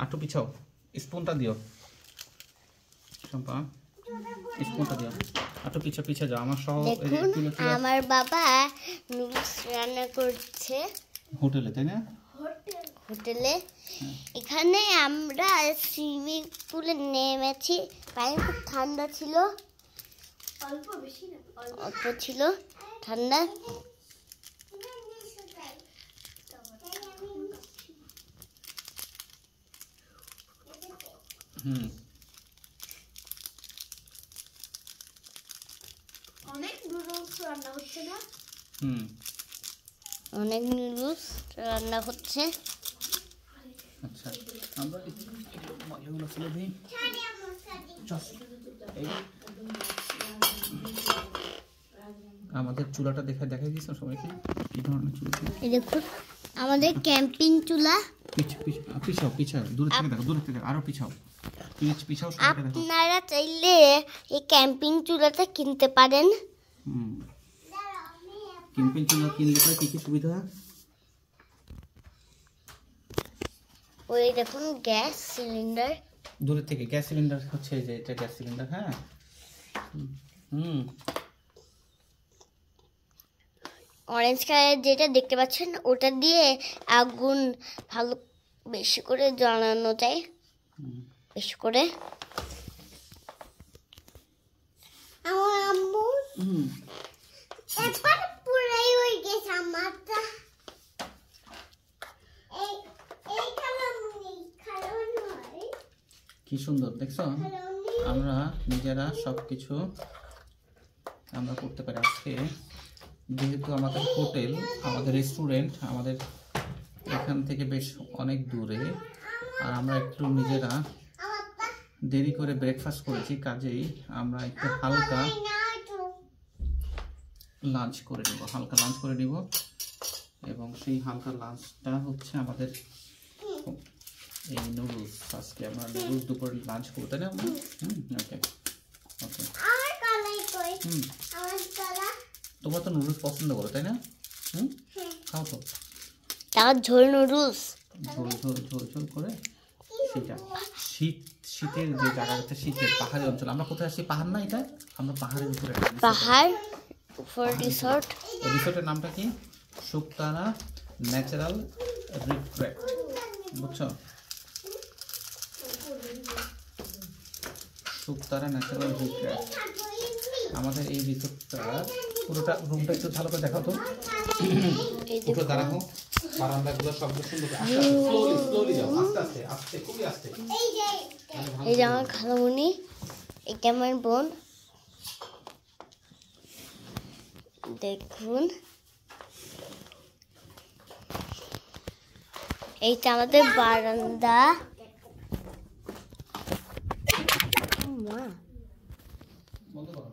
আটু পিছাও, স্পুনটা দিও শম্পা, স্পুনটা দিও। আটু পিছে পিছে যাও আমার সহ। দেখুন আমার বাবা নুডলস রান্না করছে হোটেলে, তাই না? হোটেলে। এখানে আমরা সুইমিং পুলে নেমেছি, পানি খুব ঠান্ডা ছিল, অল্প ছিল ঠান্ডা। অনেক নুডলস রান্না হচ্ছে না? অনেক নুডলস রান্না হচ্ছে। আচ্ছা, আমরা মজাগুলো ফেলে দিই। আমাদের চুলাটা দেখাই দিয়েছ সবাইকে, কি ধরনের চুলা। এই দেখুন আমাদের ক্যাম্পিং চুলা। পিছাও পিছাও, দূরে থেকে দেখো, দূরে থেকে আরো পিছাও, পিছাও। আপনারা চাইলে এই ক্যাম্পিং চুলাটা কিনতে পারেন। ক্যাম্পিং চুলা কিনলে পরে কি কি সুবিধা? ওই দেখুন গ্যাস সিলিন্ডার, দূরে থেকে গ্যাস সিলিন্ডার হচ্ছে যে এটা গ্যাস সিলিন্ডার। হ্যাঁ, অরেঞ্জ কালার যেটা দেখতে পাচ্ছেন ওটা দিয়ে আগুন ভালো বেশি করে জ্বালানো যায়, বেশি করে। আমার আম্মু একবার পুরাই হয়ে গেছে আমারটা। কি সুন্দর দেখছো, আমরা নিজেরা সবকিছু আমরা করতে পারি। আজকে যেহেতু আমাদের হোটেল, আমাদের রেস্টুরেন্ট আমাদের এখান থেকে বেশ অনেক দূরে, আর আমরা একটু নিজেরা দেরি করে ব্রেকফাস্ট করেছি, কাজেই আমরা একটু হালকা লাঞ্চ করে নিব, এবং সেই হালকা লাঞ্চটা হচ্ছে আমাদের এই নুডলস। আজকে আমরা নুডলস দুপুরে লাঞ্চ করবো, তাই না? ওকে ওকে। তোমরা তো নুডলস পছন্দ করো, তাই না? খাও তো। তার ঝোল নুডলস, ঝোল ঝোল ঝোল ঝোল করে। সেটা শীতের যে জায়গাটা, শীতের পাহাড়ি অঞ্চল। আমরা কোথায় আসছি? পাহাড় না এটা? আমরা পাহাড়ের উপরে, পাহাড় উপর রিসর্ট। রিসর্টের নামটা কি? শুকতারা ন্যাচারাল রিট্রিট, বুঝছো? Shuktara natural retreat. আমাদের এই রিসর্টটা পুরোটা, রুমটা একটু ভালো করে দেখাও তো। একটু দাঁড়াবো, বারান্দাগুলো শব্দ সুন্দর। স্লোলি যাও, আস্তে আস্তে আস্তে, খুবই আস্তে। এই যে আমার খালামণি, এটা আমার বোন। দেখুন এইটা আমাদের বারান্দা। বন্ধ করো।